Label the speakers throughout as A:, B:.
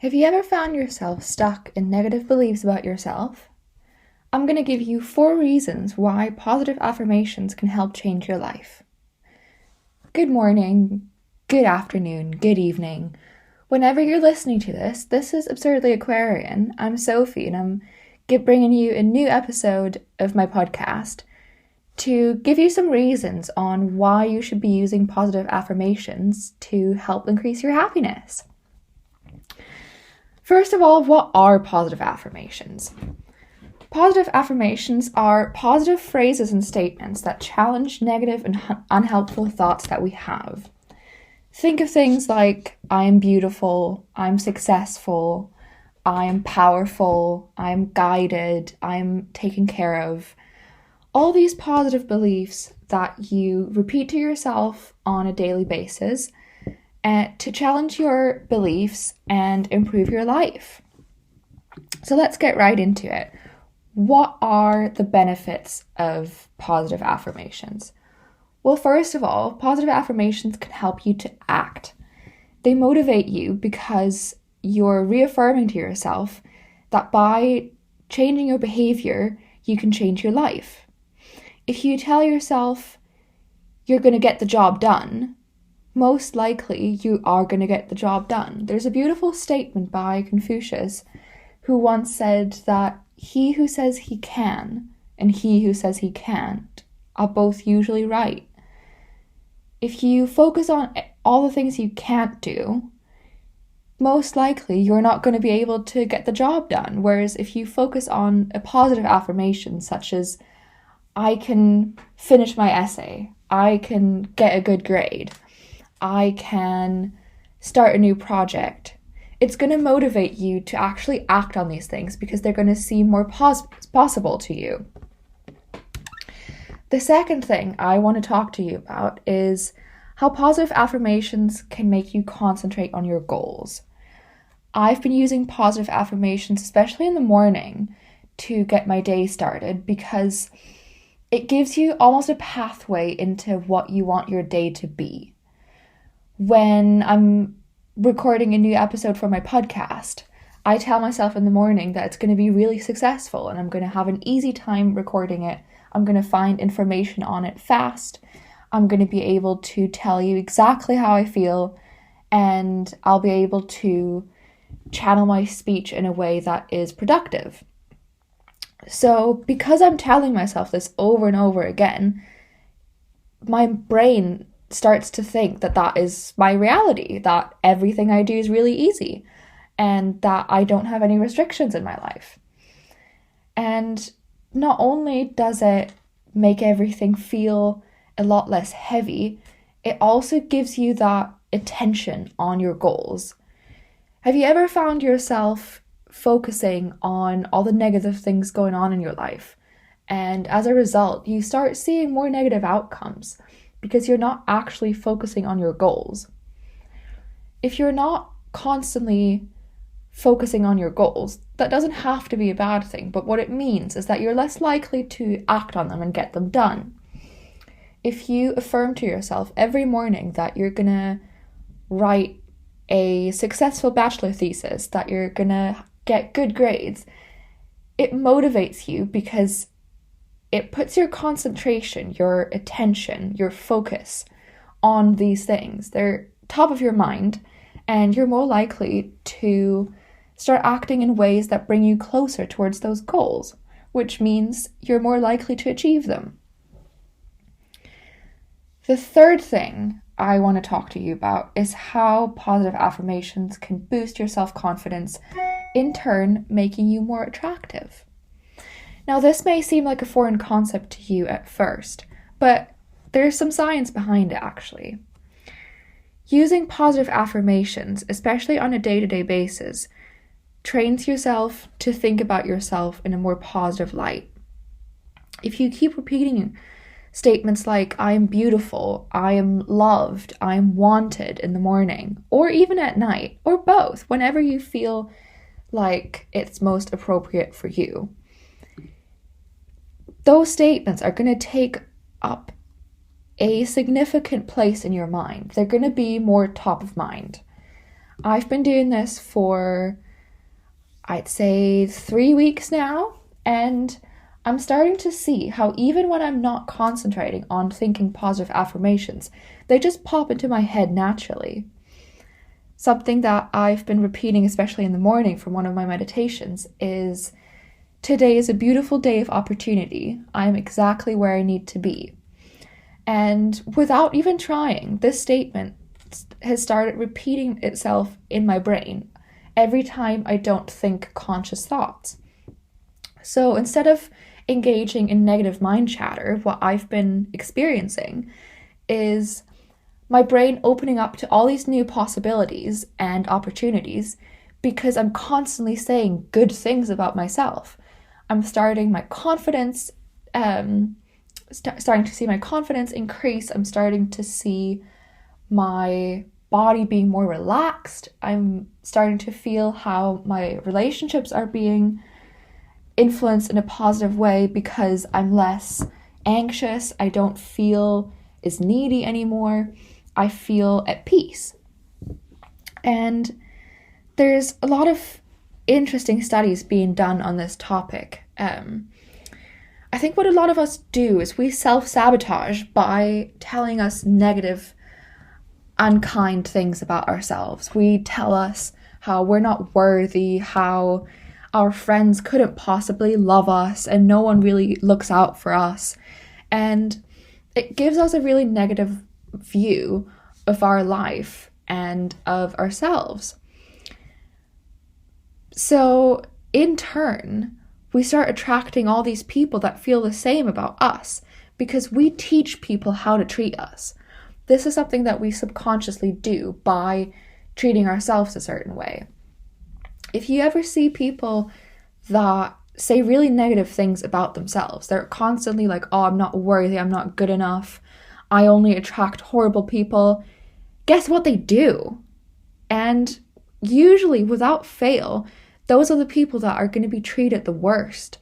A: Have you ever found yourself stuck in negative beliefs about yourself? I'm going to give you 4 reasons why positive affirmations can help change your life. Good morning, good afternoon, good evening. Whenever you're listening to this is Absurdly Aquarian. I'm Sophie and I'm bringing you a new episode of my podcast to give you some reasons on why you should be using positive affirmations to help increase your happiness. First of all, what are positive affirmations? Positive affirmations are positive phrases and statements that challenge negative and unhelpful thoughts that we have. Think of things like, I am beautiful, I'm successful, I am powerful, I am guided, I am taken care of. All these positive beliefs that you repeat to yourself on a daily basis to challenge your beliefs and improve your life. So let's get right into it. What are the benefits of positive affirmations? Well, first of all, positive affirmations can help you to act. They motivate you because you're reaffirming to yourself that by changing your behavior, you can change your life. If you tell yourself you're going to get the job done, most likely you are going to get the job done. There's a beautiful statement by Confucius who once said that he who says he can and he who says he can't are both usually right. If you focus on all the things you can't do, most likely you're not going to be able to get the job done. Whereas if you focus on a positive affirmation such as, I can finish my essay, I can get a good grade, I can start a new project, it's going to motivate you to actually act on these things because they're going to seem more possible to you. The second thing I want to talk to you about is how positive affirmations can make you concentrate on your goals. I've been using positive affirmations, especially in the morning, to get my day started because it gives you almost a pathway into what you want your day to be. When I'm recording a new episode for my podcast, I tell myself in the morning that it's going to be really successful and I'm going to have an easy time recording it. I'm going to find information on it fast. I'm going to be able to tell you exactly how I feel, and I'll be able to channel my speech in a way that is productive. So because I'm telling myself this over and over again, my brain starts to think that that is my reality, that everything I do is really easy, and that I don't have any restrictions in my life. And not only does it make everything feel a lot less heavy, it also gives you that attention on your goals. Have you ever found yourself focusing on all the negative things going on in your life? And as a result, you start seeing more negative outcomes because you're not actually focusing on your goals. If you're not constantly focusing on your goals, that doesn't have to be a bad thing, but what it means is that you're less likely to act on them and get them done. If you affirm to yourself every morning that you're gonna write a successful bachelor thesis, that you're gonna get good grades, it motivates you because it puts your concentration, your attention, your focus on these things. They're top of your mind, and you're more likely to start acting in ways that bring you closer towards those goals, which means you're more likely to achieve them. The third thing I want to talk to you about is how positive affirmations can boost your self-confidence, in turn making you more attractive. Now, this may seem like a foreign concept to you at first, but there's some science behind it actually. Using positive affirmations, especially on a day-to-day basis, trains yourself to think about yourself in a more positive light. If you keep repeating statements like, I am beautiful, I am loved, I am wanted in the morning, or even at night, or both, whenever you feel like it's most appropriate for you, those statements are going to take up a significant place in your mind. They're going to be more top of mind. I've been doing this for, I'd say, 3 weeks now, and I'm starting to see how even when I'm not concentrating on thinking positive affirmations, they just pop into my head naturally. Something that I've been repeating, especially in the morning from one of my meditations, is today is a beautiful day of opportunity. I am exactly where I need to be. And without even trying, this statement has started repeating itself in my brain every time I don't think conscious thoughts. So instead of engaging in negative mind chatter, what I've been experiencing is my brain opening up to all these new possibilities and opportunities because I'm constantly saying good things about myself. I'm starting my confidence, starting to see my confidence increase. I'm starting to see my body being more relaxed. I'm starting to feel how my relationships are being influenced in a positive way because I'm less anxious. I don't feel as needy anymore. I feel at peace. And there's a lot of interesting studies being done on this topic. I think what a lot of us do is we self-sabotage by telling us negative, unkind things about ourselves. We tell us how we're not worthy, how our friends couldn't possibly love us, and no one really looks out for us. And it gives us a really negative view of our life and of ourselves. So, in turn, we start attracting all these people that feel the same about us because we teach people how to treat us. This is something that we subconsciously do by treating ourselves a certain way. If you ever see people that say really negative things about themselves, they're constantly like, oh, I'm not worthy, I'm not good enough, I only attract horrible people, guess what they do? And usually, without fail, those are the people that are going to be treated the worst.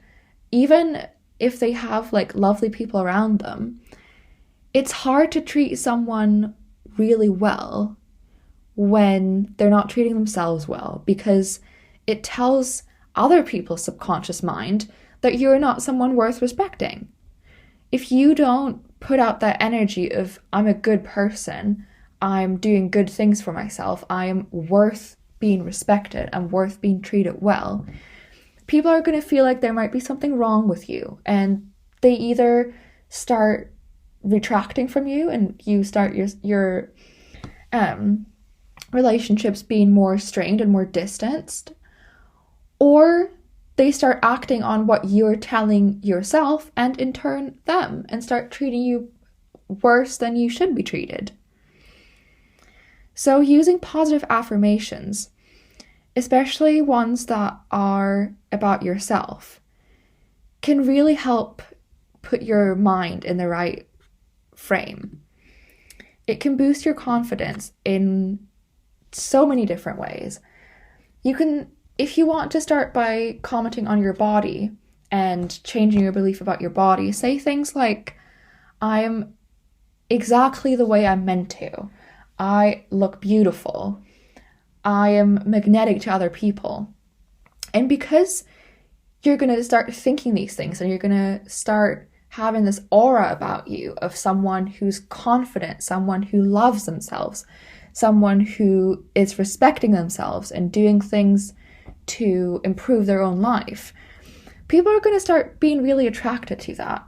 A: Even if they have like lovely people around them, it's hard to treat someone really well when they're not treating themselves well, because it tells other people's subconscious mind that you're not someone worth respecting. If you don't put out that energy of, I'm a good person, I'm doing good things for myself, I am worth being respected, I'm worth being treated well, people are going to feel like there might be something wrong with you, and they either start retracting from you and you start your relationships being more strained and more distanced, or they start acting on what you're telling yourself and in turn them, and start treating you worse than you should be treated. So using positive affirmations, especially ones that are about yourself, can really help put your mind in the right frame. It can boost your confidence in so many different ways. You can, if you want to start by commenting on your body and changing your belief about your body, say things like, I am exactly the way I'm meant to. I look beautiful. I am magnetic to other people. And because you're going to start thinking these things and you're going to start having this aura about you of someone who's confident, someone who loves themselves, someone who is respecting themselves and doing things to improve their own life, people are going to start being really attracted to that.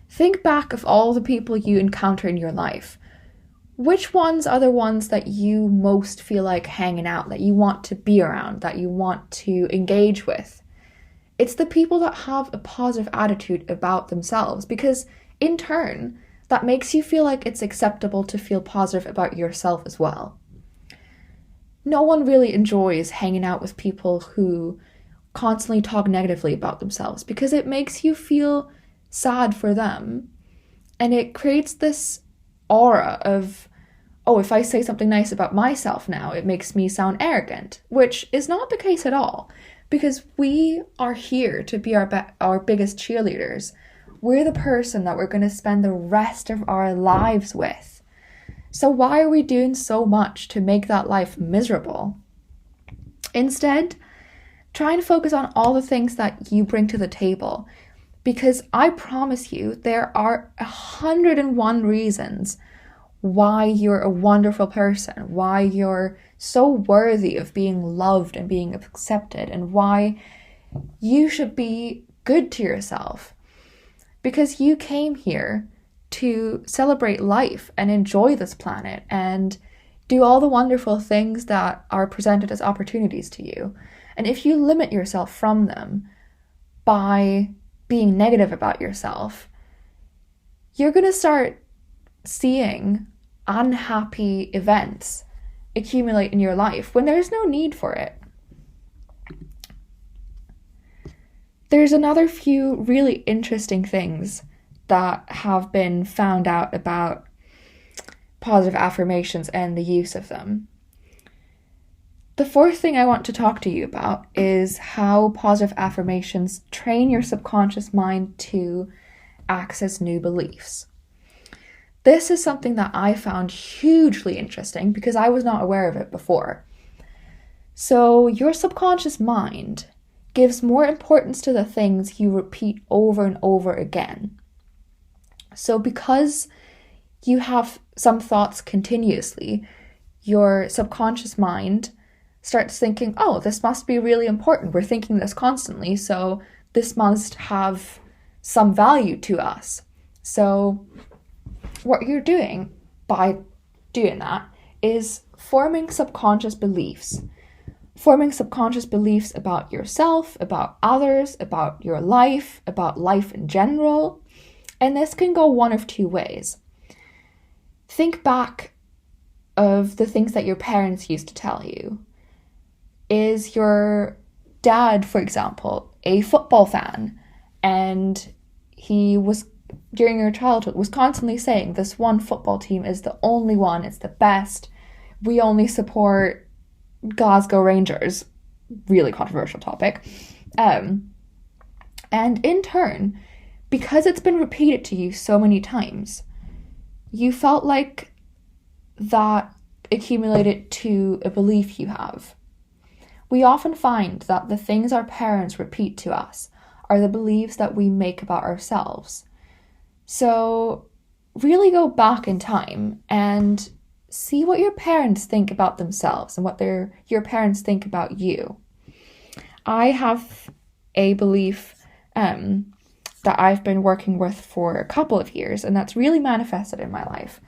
A: Think back of all the people you encounter in your life. Which ones are the ones that you most feel like hanging out, that you want to be around, that you want to engage with? It's the people that have a positive attitude about themselves, because in turn, that makes you feel like it's acceptable to feel positive about yourself as well. No one really enjoys hanging out with people who constantly talk negatively about themselves, because it makes you feel sad for them, and it creates this aura of, oh, if I say something nice about myself now, it makes me sound arrogant, which is not the case at all, because we are here to be our biggest cheerleaders. We're the person that we're going to spend the rest of our lives with. So why are we doing so much to make that life miserable? Instead, try and focus on all the things that you bring to the table, because I promise you there are 101 reasons why you're a wonderful person, why you're so worthy of being loved and being accepted, and why you should be good to yourself. Because you came here to celebrate life and enjoy this planet and do all the wonderful things that are presented as opportunities to you. And if you limit yourself from them by being negative about yourself, you're going to start seeing unhappy events accumulate in your life when there's no need for it. There's another few really interesting things that have been found out about positive affirmations and the use of them. The fourth thing I want to talk to you about is how positive affirmations train your subconscious mind to access new beliefs. This is something that I found hugely interesting because I was not aware of it before. So your subconscious mind gives more importance to the things you repeat over and over again. So because you have some thoughts continuously, your subconscious mind starts thinking, oh, this must be really important. We're thinking this constantly, so this must have some value to us. So what you're doing by doing that is forming subconscious beliefs. Forming subconscious beliefs about yourself, about others, about your life, about life in general. And this can go one of two ways. Think back of the things that your parents used to tell you. Is your dad, for example, a football fan? And he was, during your childhood, was constantly saying this one football team is the only one, it's the best. We only support Glasgow Rangers. Really controversial topic. And in turn, because it's been repeated to you so many times, you felt like that accumulated to a belief you have. We often find that the things our parents repeat to us are the beliefs that we make about ourselves. So really go back in time and see what your parents think about themselves and what your parents think about you. I have a belief that I've been working with for a couple of years, and that's really manifested in my life.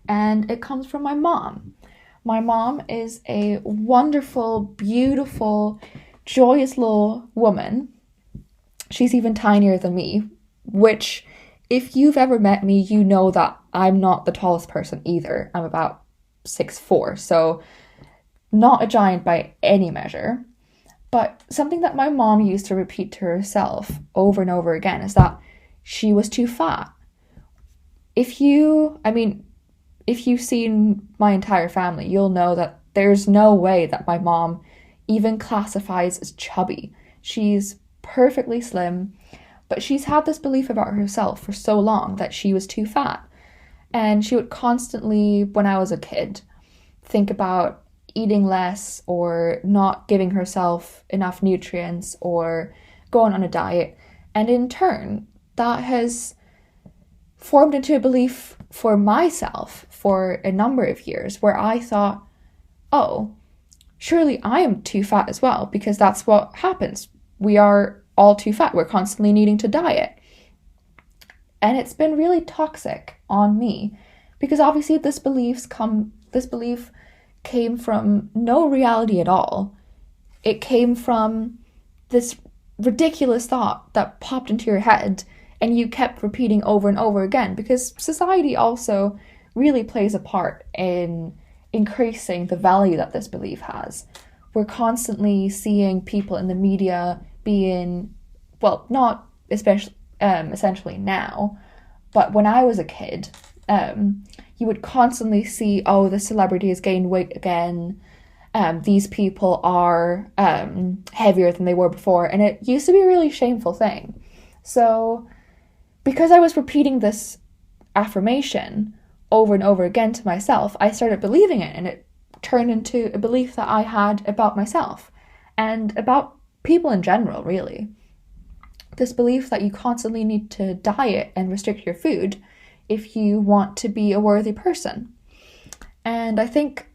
A: And it comes from my mom. My mom is a wonderful, beautiful, joyous little woman. She's even tinier than me, which, if you've ever met me, you know that I'm not the tallest person either. I'm about 6'4", so not a giant by any measure. But something that my mom used to repeat to herself over and over again is that she was too fat. If you've seen my entire family, you'll know that there's no way that my mom even classifies as chubby. She's perfectly slim, but she's had this belief about herself for so long that she was too fat. And she would constantly, when I was a kid, think about eating less or not giving herself enough nutrients or going on a diet. And in turn, that has formed into a belief for myself for a number of years where I thought, oh, surely I am too fat as well, because that's what happens. We are all too fat. We're constantly needing to diet. And it's been really toxic on me because obviously this belief came from no reality at all. It came from this ridiculous thought that popped into your head and you kept repeating over and over again, because society also really plays a part in increasing the value that this belief has. We're constantly seeing people in the media being, well, not especially essentially now, but when I was a kid, you would constantly see, oh, the celebrity has gained weight again. These people are heavier than they were before. And it used to be a really shameful thing. So because I was repeating this affirmation over and over again to myself, I started believing it, and it turned into a belief that I had about myself and about people in general, really. This belief that you constantly need to diet and restrict your food if you want to be a worthy person. And I think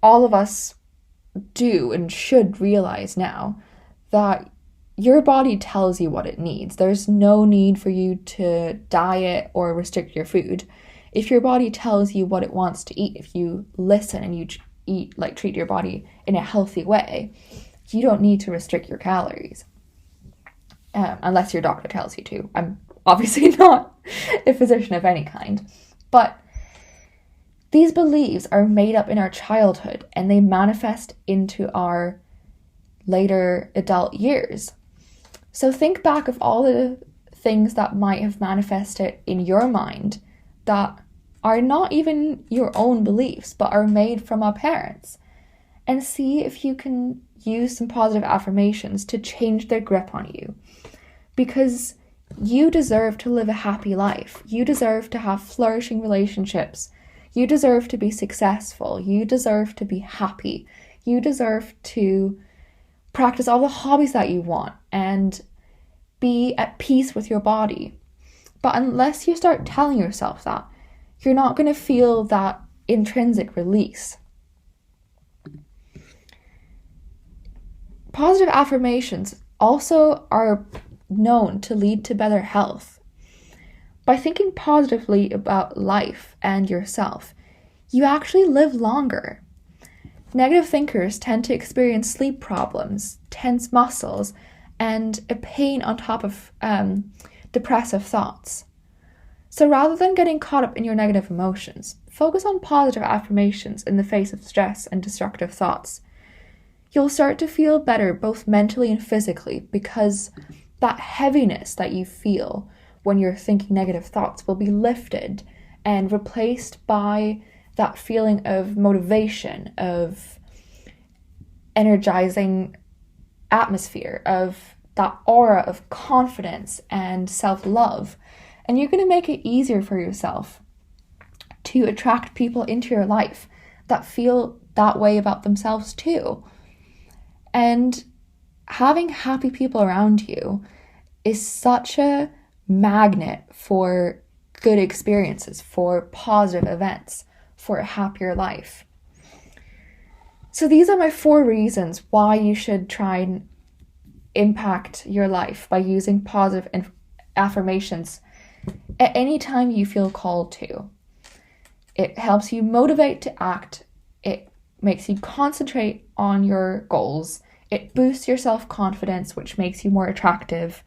A: all of us do and should realize now that your body tells you what it needs. There's no need for you to diet or restrict your food. If your body tells you what it wants to eat, if you listen and you treat your body in a healthy way, you don't need to restrict your calories. Unless your doctor tells you to. I'm obviously not a physician of any kind. But these beliefs are made up in our childhood, and they manifest into our later adult years. So think back of all the things that might have manifested in your mind that are not even your own beliefs, but are made from our parents. And see if you can use some positive affirmations to change their grip on you. Because you deserve to live a happy life. You deserve to have flourishing relationships. You deserve to be successful. You deserve to be happy. You deserve to practice all the hobbies that you want and be at peace with your body. But unless you start telling yourself that, you're not going to feel that intrinsic release. Positive affirmations also are known to lead to better health. By thinking positively about life and yourself, you actually live longer. Negative thinkers tend to experience sleep problems, tense muscles, and a pain on top of depressive thoughts. So rather than getting caught up in your negative emotions, focus on positive affirmations in the face of stress and destructive thoughts. You'll start to feel better both mentally and physically, because that heaviness that you feel when you're thinking negative thoughts will be lifted and replaced by that feeling of motivation, of energizing atmosphere, of that aura of confidence and self-love. And you're going to make it easier for yourself to attract people into your life that feel that way about themselves too. And having happy people around you is such a magnet for good experiences, for positive events, for a happier life. So these are my 4 reasons why you should try and impact your life by using positive affirmations at any time you feel called to. It helps you motivate to act. It makes you concentrate on your goals. It boosts your self-confidence, which makes you more attractive.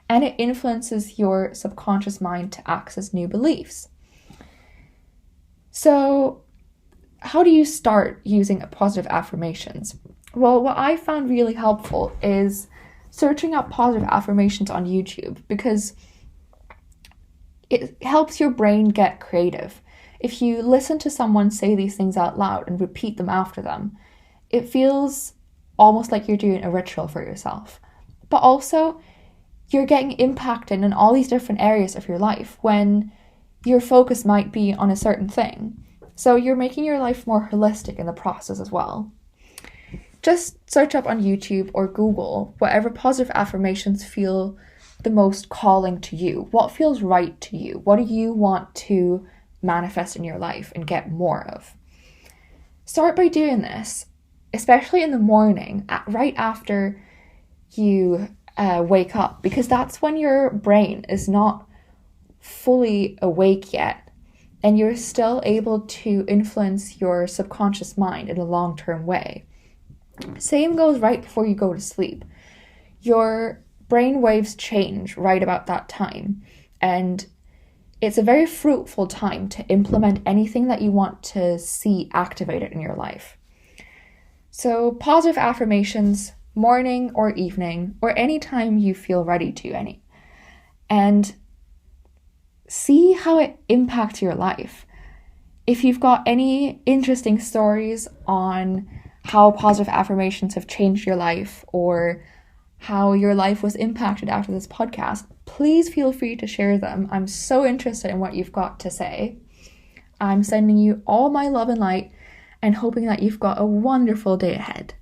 A: And it influences your subconscious mind to access new beliefs. So, how do you start using positive affirmations? Well, what I found really helpful is searching up positive affirmations on YouTube, because it helps your brain get creative. If you listen to someone say these things out loud and repeat them after them, it feels almost like you're doing a ritual for yourself. But also, you're getting impacted in all these different areas of your life when your focus might be on a certain thing. So you're making your life more holistic in the process as well. Just search up on YouTube or Google whatever positive affirmations feel the most calling to you. What feels right to you? What do you want to manifest in your life and get more of? Start by doing this, especially in the morning, right after you wake up, because that's when your brain is not fully awake yet, and you're still able to influence your subconscious mind in a long-term way. Same goes right before you go to sleep. Your brain waves change right about that time, and it's a very fruitful time to implement anything that you want to see activated in your life. So positive affirmations, morning or evening, or any time you feel ready to, and see how it impacts your life. If you've got any interesting stories on how positive affirmations have changed your life, or how your life was impacted after this podcast, please feel free to share them. I'm so interested in what you've got to say. I'm sending you all my love and light and hoping that you've got a wonderful day ahead.